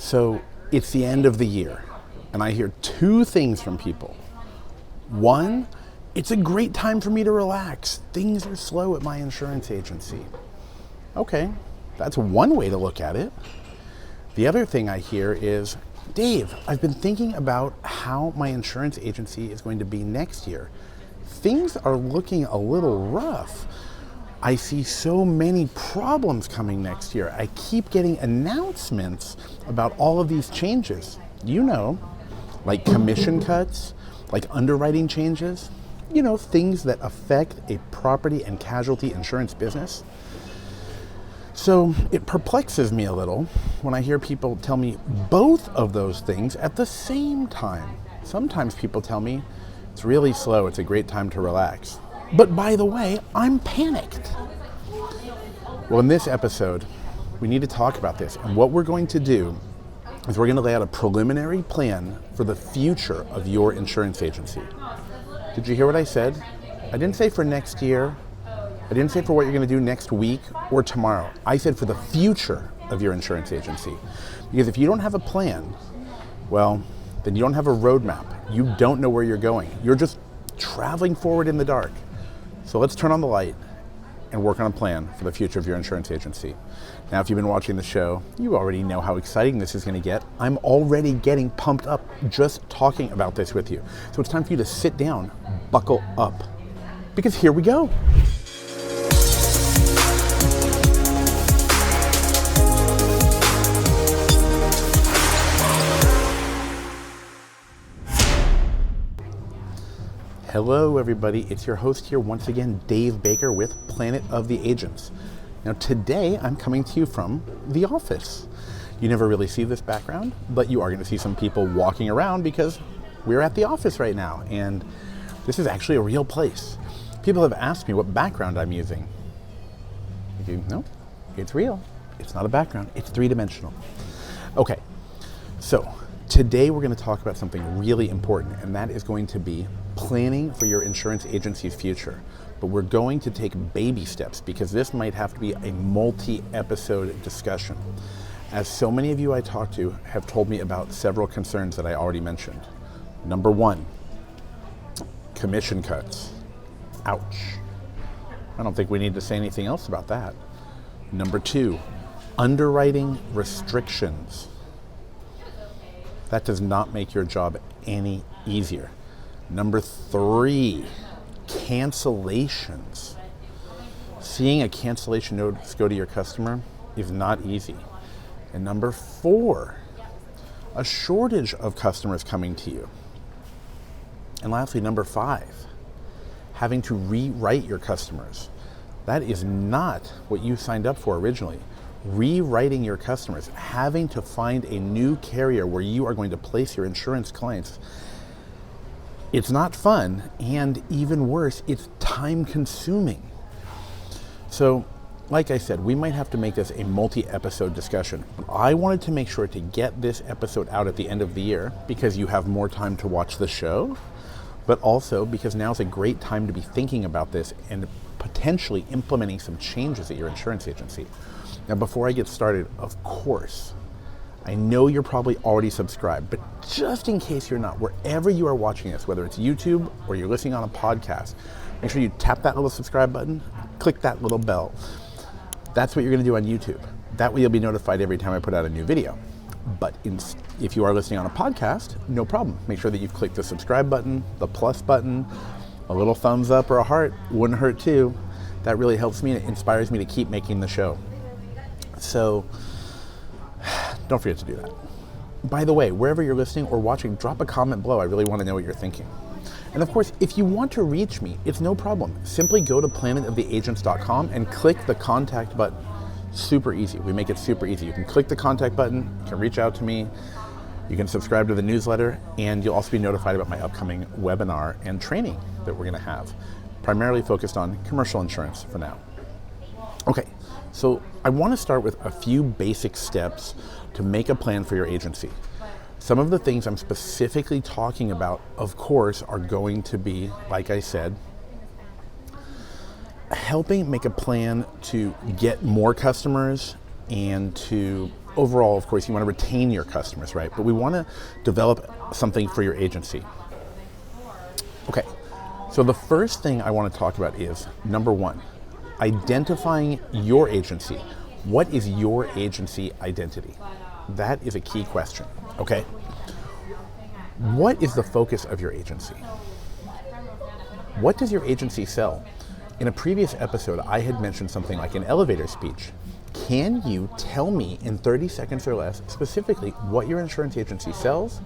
So it's the end of the year, and I hear two things from people. One, it's a great time for me to relax. Things are slow at my insurance agency. Okay, that's one way to look at it. The other thing I hear is, Dave, I've been thinking about how my insurance agency is going to be next year. Things are looking a little rough. I see so many problems coming next year. I keep getting announcements about all of these changes. You know, like commission cuts, like underwriting changes, you know, things that affect a property and casualty insurance business. So it perplexes me a little when I hear people tell me both of those things at the same time. Sometimes people tell me it's really slow, it's a great time to relax. But by the way, I'm panicked. Well, in this episode, we need to talk about this. And what we're going to do is we're going to lay out a preliminary plan for the future of your insurance agency. Did you hear what I said? I didn't say for next year. I didn't say for what you're going to do next week or tomorrow. I said for the future of your insurance agency. Because if you don't have a plan, well, then you don't have a roadmap. You don't know where you're going. You're just traveling forward in the dark. So let's turn on the light and work on a plan for the future of your insurance agency. Now, if you've been watching the show, you already know how exciting this is going to get. I'm already getting pumped up just talking about this with you. So it's time for you to sit down, buckle up, because here we go. Hello everybody, it's your host here once again, Dave Baker with Planet of the Agents. Now today I'm coming to you from the office. You never really see this background, but you are going to see some people walking around because we're at the office right now, and this is actually a real place. People have asked me what background I'm using. No, it's real. It's not a background, it's three-dimensional. Okay, so today we're going to talk about something really important, and that is going to be planning for your insurance agency's future. But we're going to take baby steps because this might have to be a multi-episode discussion. As so many of you I talked to have told me about several concerns that I already mentioned. Number one, commission cuts. Ouch. I don't think we need to say anything else about that. Number two, underwriting restrictions. That does not make your job any easier. Number three, cancellations. Seeing a cancellation notice go to your customer is not easy. And number four, a shortage of customers coming to you. And lastly, number five, having to rewrite your customers. That is not what you signed up for originally. Rewriting your customers, having to find a new carrier where you are going to place your insurance clients. It's not fun, and even worse, it's time consuming. So, like I said, we might have to make this a multi-episode discussion. I wanted to make sure to get this episode out at the end of the year because you have more time to watch the show, but also because now is a great time to be thinking about this and potentially implementing some changes at your insurance agency. Now, before I get started, of course, I know you're probably already subscribed, but just in case you're not, wherever you are watching this, whether it's YouTube or you're listening on a podcast, make sure you tap that little subscribe button, click that little bell. That's what you're going to do on YouTube. That way you'll be notified every time I put out a new video. But if you are listening on a podcast, no problem. Make sure that you've clicked the subscribe button, the plus button, a little thumbs up or a heart wouldn't hurt too. That really helps me and it inspires me to keep making the show. So don't forget to do that. By the way, wherever you're listening or watching, drop a comment below. I really want to know what you're thinking. And of course, if you want to reach me, it's no problem. Simply go to planetoftheagents.com and click the contact button. Super easy. We make it super easy. You can click the contact button, you can reach out to me, you can subscribe to the newsletter, and you'll also be notified about my upcoming webinar and training that we're going to have, primarily focused on commercial insurance for now. Okay, so I want to start with a few basic steps to make a plan for your agency. Some of the things I'm specifically talking about, of course, are going to be, like I said, helping make a plan to get more customers and to overall, of course, you want to retain your customers, right? But we want to develop something for your agency. Okay, so the first thing I want to talk about is, number one, identifying your agency. What is your agency identity? That is a key question, okay? What is the focus of your agency? What does your agency sell? In a previous episode, I had mentioned something like an elevator speech. Can you tell me in 30 seconds or less specifically what your insurance agency sells,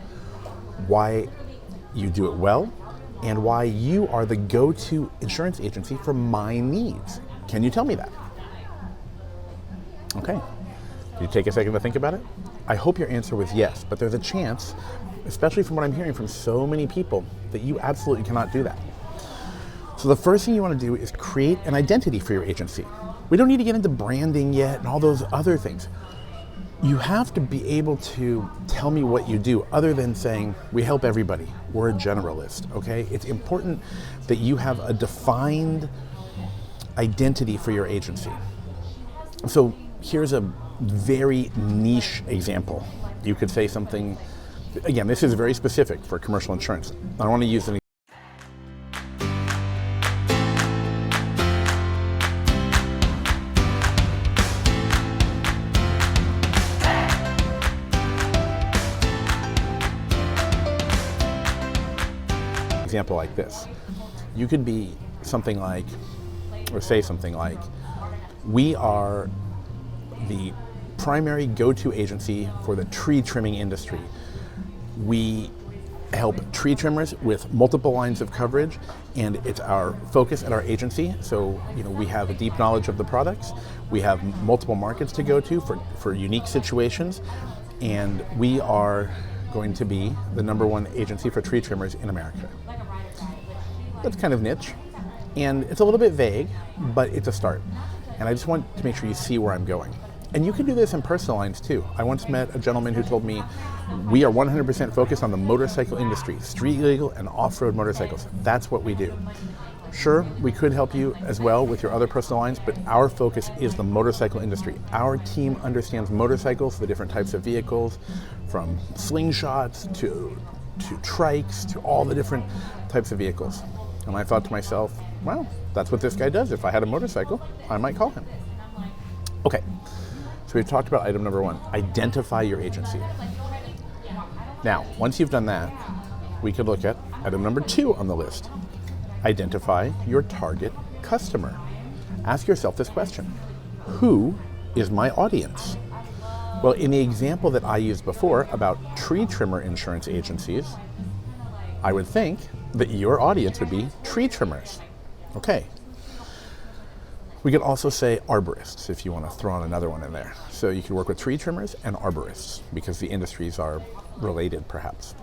why you do it well, and why you are the go-to insurance agency for my needs? Can you tell me that? Okay. Did you take a second to think about it? I hope your answer was yes, but there's a chance, especially from what I'm hearing from so many people, that you absolutely cannot do that. So the first thing you want to do is create an identity for your agency. We don't need to get into branding yet and all those other things. You have to be able to tell me what you do other than saying, we help everybody. We're a generalist, okay? It's important that you have a defined identity for your agency. So here's a very niche example. You could say something, again, this is very specific for commercial insurance. I want to use an example like this. You could be something like, or say something like, we are the primary go-to agency for the tree trimming industry. We help tree trimmers with multiple lines of coverage, and it's our focus at our agency. So, we have a deep knowledge of the products. We have multiple markets to go to for unique situations, and we are going to be the #1 agency for tree trimmers in America. That's kind of niche, and it's a little bit vague, but it's a start. And I just want to make sure you see where I'm going. And you can do this in personal lines too. I once met a gentleman who told me, we are 100% focused on the motorcycle industry, street legal and off-road motorcycles. That's what we do. Sure, we could help you as well with your other personal lines, but our focus is the motorcycle industry. Our team understands motorcycles, the different types of vehicles, from slingshots to trikes to all the different types of vehicles. And I thought to myself, well, that's what this guy does. If I had a motorcycle, I might call him. Okay, so we've talked about item number 1, identify your agency. Now, once you've done that, we could look at item number 2 on the list. Identify your target customer. Ask yourself this question: who is my audience? Well, in the example that I used before about tree trimmer insurance agencies, I would think that your audience would be tree trimmers. Okay. We could also say arborists if you want to throw on another one in there. So you could work with tree trimmers and arborists because the industries are related perhaps.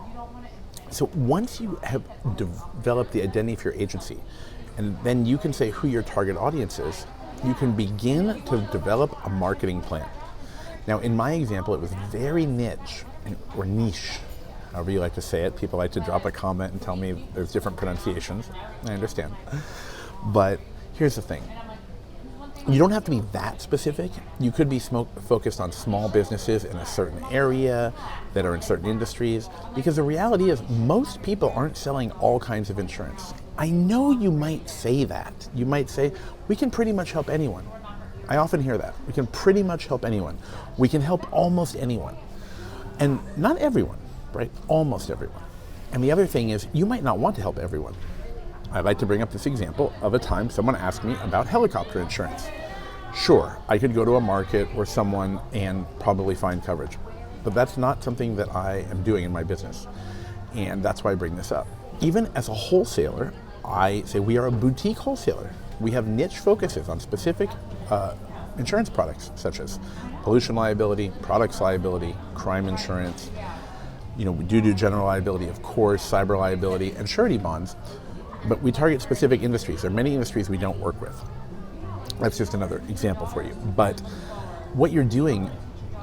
So once you have developed the identity for your agency, and then you can say who your target audience is, you can begin to develop a marketing plan. Now in my example, it was very niche, or niche, however you like to say it. People like to drop a comment and tell me there's different pronunciations. I understand. But here's the thing. You don't have to be that specific. You could be focused on small businesses in a certain area that are in certain industries, because the reality is most people aren't selling all kinds of insurance. I know you might say that. You might say, we can pretty much help anyone. I often hear that. We can pretty much help anyone. We can help almost anyone. And not everyone, right? Almost everyone. And the other thing is, you might not want to help everyone. I'd like to bring up this example of a time someone asked me about helicopter insurance. Sure, I could go to a market or someone and probably find coverage, but that's not something that I am doing in my business. And that's why I bring this up. Even as a wholesaler, I say we are a boutique wholesaler. We have niche focuses on specific insurance products, such as pollution liability, products liability, crime insurance. We do general liability, of course, cyber liability, and surety bonds. But we target specific industries. There are many industries we don't work with. That's just another example for you. But what you're doing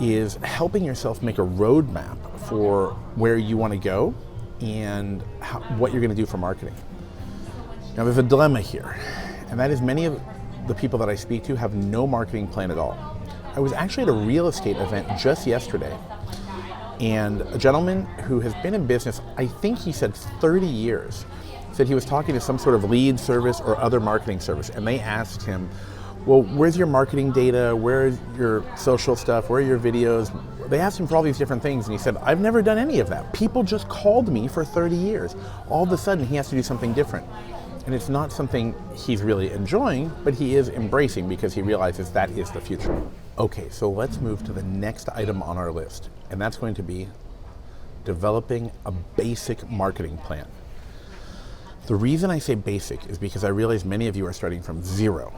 is helping yourself make a roadmap for where you want to go and what you're going to do for marketing. Now, there's a dilemma here, and that is many of the people that I speak to have no marketing plan at all. I was actually at a real estate event just yesterday, and a gentleman who has been in business, I think he said 30 years, said he was talking to some sort of lead service or other marketing service, and they asked him, well, where's your marketing data? Where's your social stuff? Where are your videos? They asked him for all these different things, and he said, I've never done any of that. People just called me for 30 years. All of a sudden, he has to do something different. And it's not something he's really enjoying, but he is embracing because he realizes that is the future. Okay, so let's move to the next item on our list, and that's going to be developing a basic marketing plan. The reason I say basic is because I realize many of you are starting from zero.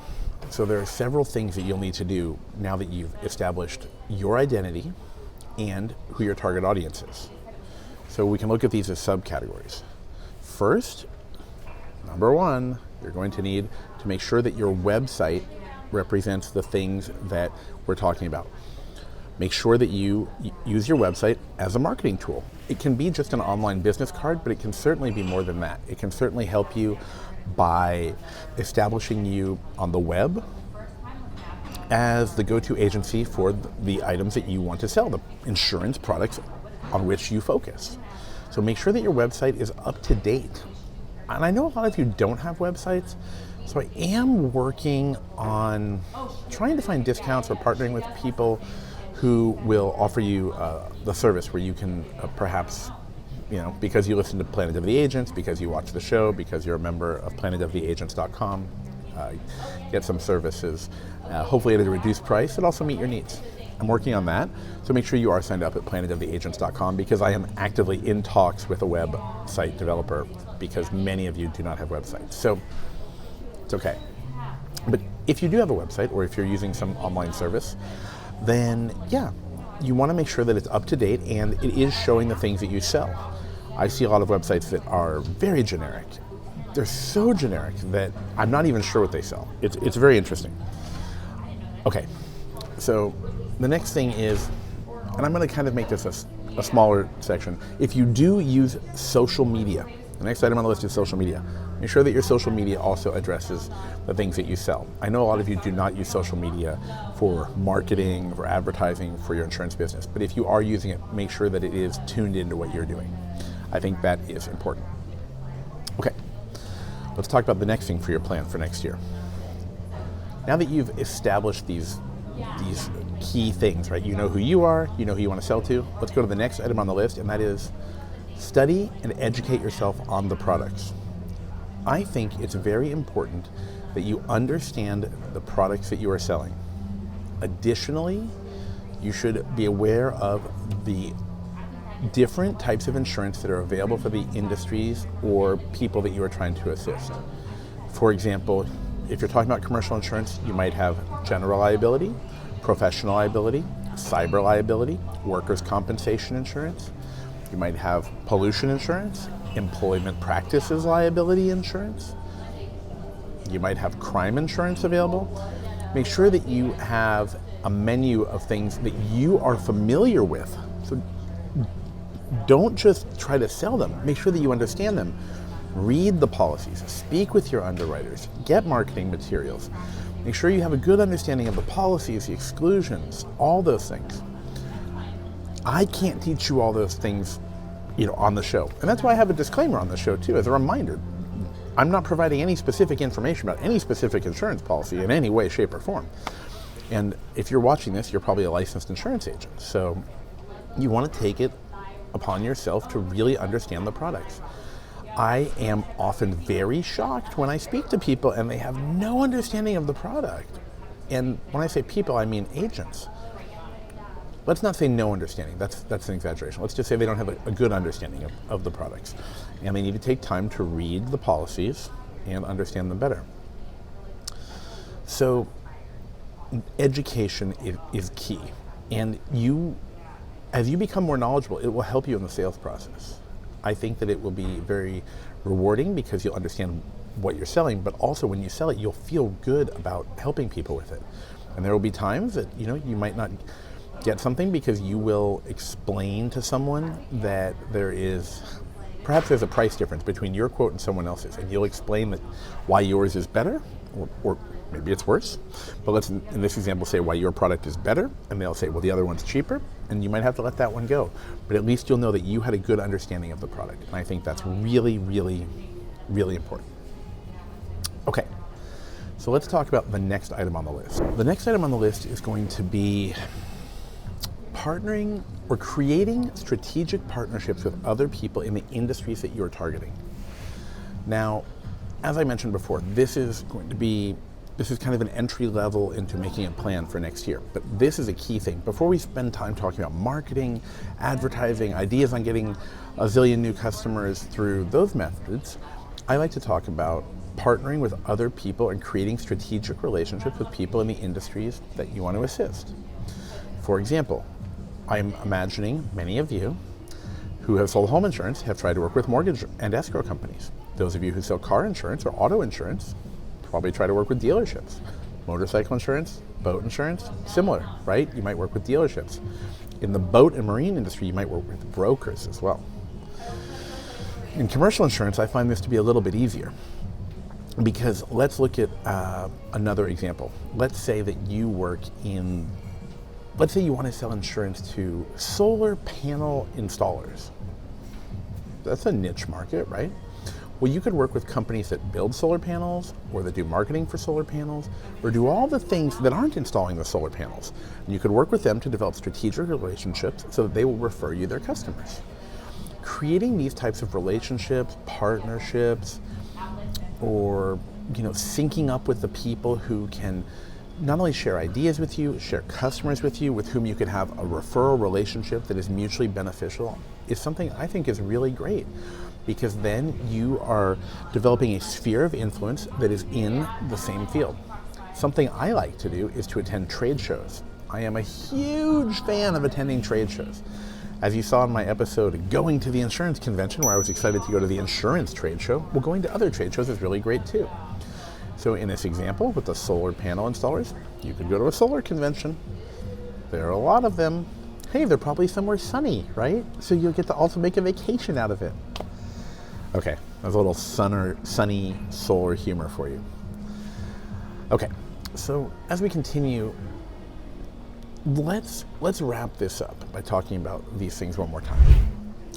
So there are several things that you'll need to do now that you've established your identity and who your target audience is. So we can look at these as subcategories. First, number one, you're going to need to make sure that your website represents the things that we're talking about. Make sure that you use your website as a marketing tool. It can be just an online business card, but it can certainly be more than that. It can certainly help you by establishing you on the web as the go-to agency for the items that you want to sell, the insurance products on which you focus. So make sure that your website is up to date. And I know a lot of you don't have websites, so I am working on trying to find discounts or partnering with people who will offer you the service where you can perhaps, because you listen to Planet of the Agents, because you watch the show, because you're a member of planetoftheagents.com, get some services, hopefully at a reduced price that also meet your needs. I'm working on that, so make sure you are signed up at planetoftheagents.com because I am actively in talks with a website developer because many of you do not have websites. So it's okay. But if you do have a website or if you're using some online service, then you want to make sure that it's up to date and it is showing the things that you sell. I see a lot of websites that are very generic. They're so generic that I'm not even sure what they sell. It's very interesting. Okay, so the next thing is, and I'm going to kind of make this a smaller section. If you do use social media, the next item on the list is social media. Make sure that your social media also addresses the things that you sell. I know a lot of you do not use social media for marketing, for advertising, for your insurance business, but if you are using it, make sure that it is tuned into what you're doing. I think that is important. Okay, let's talk about the next thing for your plan for next year. Now that you've established these key things, right? You know who you are, you know who you want to sell to. Let's go to the next item on the list, and that is study and educate yourself on the products. I think it's very important that you understand the products that you are selling. Additionally, you should be aware of the different types of insurance that are available for the industries or people that you are trying to assist. For example, if you're talking about commercial insurance, you might have general liability, professional liability, cyber liability, workers' compensation insurance. You might have pollution insurance, employment practices liability insurance. You might have crime insurance available. Make sure that you have a menu of things that you are familiar with. So don't just try to sell them. Make sure that you understand them. Read the policies, speak with your underwriters, get marketing materials. Make sure you have a good understanding of the policies, the exclusions, all those things. I can't teach you all those things, on the show. And that's why I have a disclaimer on the show too, as a reminder. I'm not providing any specific information about any specific insurance policy in any way, shape, or form. And if you're watching this, you're probably a licensed insurance agent. So you want to take it upon yourself to really understand the products. I am often very shocked when I speak to people and they have no understanding of the product. And when I say people, I mean agents. Let's not say no understanding, that's an exaggeration. Let's just say they don't have a good understanding of the products. And they need to take time to read the policies and understand them better. So education is key. And as you become more knowledgeable, it will help you in the sales process. I think that it will be very rewarding because you'll understand what you're selling, but also when you sell it, you'll feel good about helping people with it. And there will be times that, you might not get something because you will explain to someone that there is perhaps there's a price difference between your quote and someone else's, and you'll explain that why yours is better, or maybe it's worse. But let's, in this example, say why your product is better, and they'll say, well, the other one's cheaper, and you might have to let that one go. But at least you'll know that you had a good understanding of the product. And I think that's really, really, really important. Okay, so let's talk about the next item on the list. The next item on the list is going to be partnering or creating strategic partnerships with other people in the industries that you're targeting. Now, as I mentioned before, this is kind of an entry level into making a plan for next year. But this is a key thing. Before we spend time talking about marketing, advertising, ideas on getting a zillion new customers through those methods, I like to talk about partnering with other people and creating strategic relationships with people in the industries that you want to assist. For example, I'm imagining many of you who have sold home insurance have tried to work with mortgage and escrow companies. Those of you who sell car insurance or auto insurance probably try to work with dealerships. Motorcycle insurance, boat insurance, similar, right? You might work with dealerships. In the boat and marine industry, you might work with brokers as well. In commercial insurance, I find this to be a little bit easier, because let's look at another example. Let's say that you work in, let's say you want to sell insurance to solar panel installers. That's a niche market, right? Well, you could work with companies that build solar panels, or that do marketing for solar panels, or do all the things that aren't installing the solar panels. And you could work with them to develop strategic relationships so that they will refer you their customers. Creating these types of relationships, partnerships, or syncing up with the people who can not only share ideas with you, share customers with you, with whom you could have a referral relationship that is mutually beneficial, is something I think is really great. Because then you are developing a sphere of influence that is in the same field. Something I like to do is to attend trade shows. I am a huge fan of attending trade shows. As you saw in my episode, going to the insurance convention, where I was excited to go to the insurance trade show, well, going to other trade shows is really great too. So in this example, with the solar panel installers, you could go to a solar convention. There are a lot of them. Hey, they're probably somewhere sunny, right? So you'll get to also make a vacation out of it. Okay, that was a little sunny solar humor for you. Okay, so as we continue, let's wrap this up by talking about these things one more time.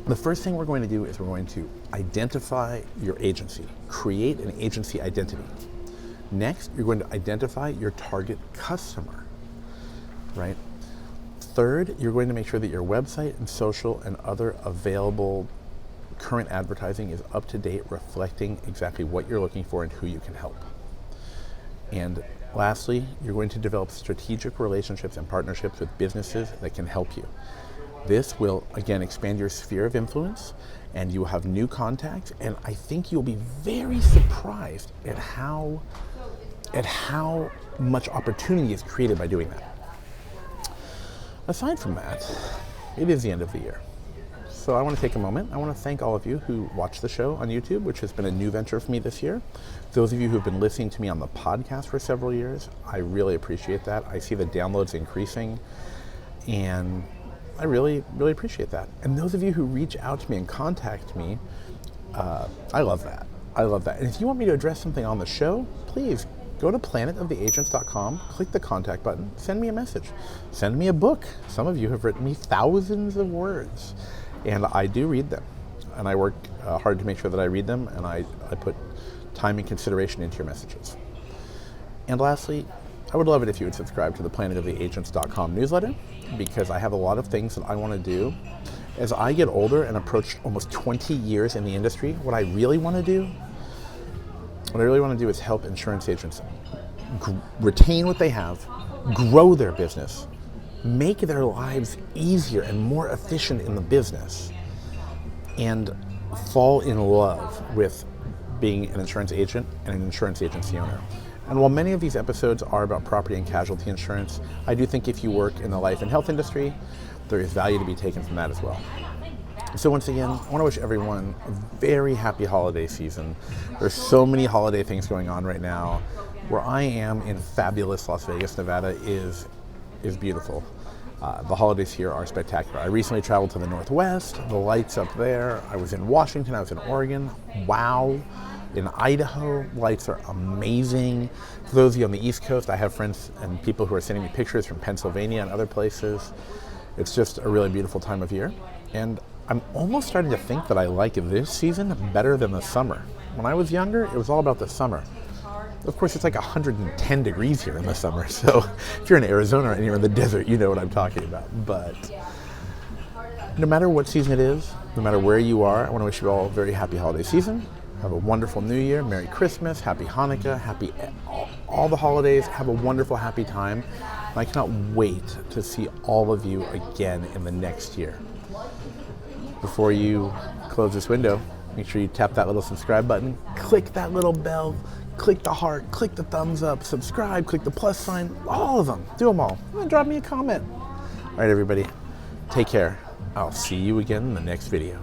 The first thing we're going to do is we're going to identify your agency, create an agency identity. Next, you're going to identify your target customer, right? Third, you're going to make sure that your website and social and other available current advertising is up to date, reflecting exactly what you're looking for and who you can help. And lastly, you're going to develop strategic relationships and partnerships with businesses that can help you. This will, again, expand your sphere of influence, and you will have new contacts, and I think you'll be very surprised at how much opportunity is created by doing that. Aside from that, it is the end of the year. So I want to take a moment. I want to thank all of you who watch the show on YouTube, which has been a new venture for me this year. Those of you who have been listening to me on the podcast for several years, I really appreciate that. I see the downloads increasing, and I really, really appreciate that. And those of you who reach out to me and contact me, I love that. I love that. And if you want me to address something on the show, please go to planetoftheagents.com, click the contact button, send me a message, send me a book. Some of you have written me thousands of words. And I do read them, and I work hard to make sure that I read them, and I put time and consideration into your messages. And lastly, I would love it if you would subscribe to the planetoftheagents.com newsletter, because I have a lot of things that I want to do. As I get older and approach almost 20 years in the industry, what I really want to do is help insurance agents retain what they have, grow their business, make their lives easier and more efficient in the business, and fall in love with being an insurance agent and an insurance agency owner. And while many of these episodes are about property and casualty insurance, I do think if you work in the life and health industry, there is value to be taken from that as well. So once again, I want to wish everyone a very happy holiday season. There's so many holiday things going on right now. Where I am in fabulous Las Vegas, Nevada is beautiful. The holidays here are spectacular. I recently traveled to the Northwest, the lights up there. I was in Washington, I was in Oregon. Wow. In Idaho, lights are amazing. For those of you on the East Coast, I have friends and people who are sending me pictures from Pennsylvania and other places. It's just a really beautiful time of year. And I'm almost starting to think that I like this season better than the summer. When I was younger, it was all about the summer. Of course, it's like 110 degrees here in the summer, so if you're in Arizona and you're in the desert, you know what I'm talking about. But no matter what season it is, no matter where you are, I want to wish you all a very happy holiday season. Have a wonderful New Year, Merry Christmas, Happy Hanukkah, happy all the holidays. Have a wonderful, happy time. And I cannot wait to see all of you again in the next year. Before you close this window, make sure you tap that little subscribe button, click that little bell, click the heart, click the thumbs up, subscribe, click the plus sign, all of them. Do them all. And then drop me a comment. All right, everybody, take care. I'll see you again in the next video.